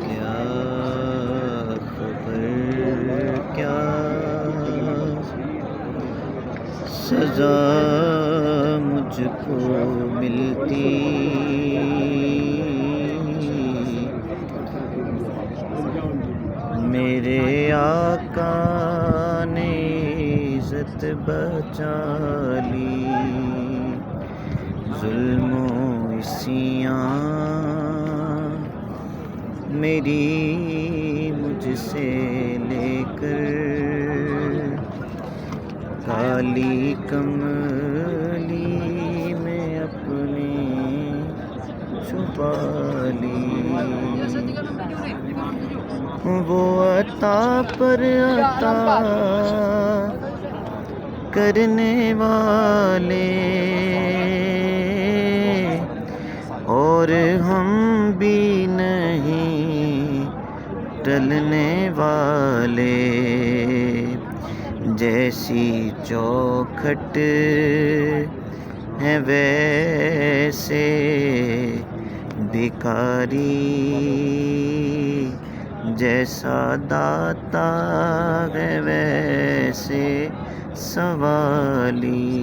کیا خبر کیا سزا مجھ کو ملتی، میرے آقا نے عزت بچا لی، ظلم و عصیاں میری مجھ سے لے کر، کالی کملی میں اپنے چھپا لی، وہ عطا پر عطا کرنے والے اور ہم بھی نہیں ٹلنے والے، جیسی چوکھٹ ہے ویسے بھکاری، جیسا داتا ہے ویسے سوالی،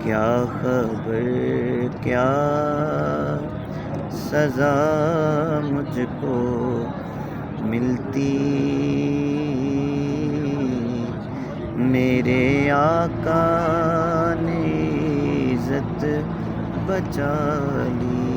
کیا خبر کیا سزا مجھ کو ملتی، میرے آقا نے عزت بچا لی۔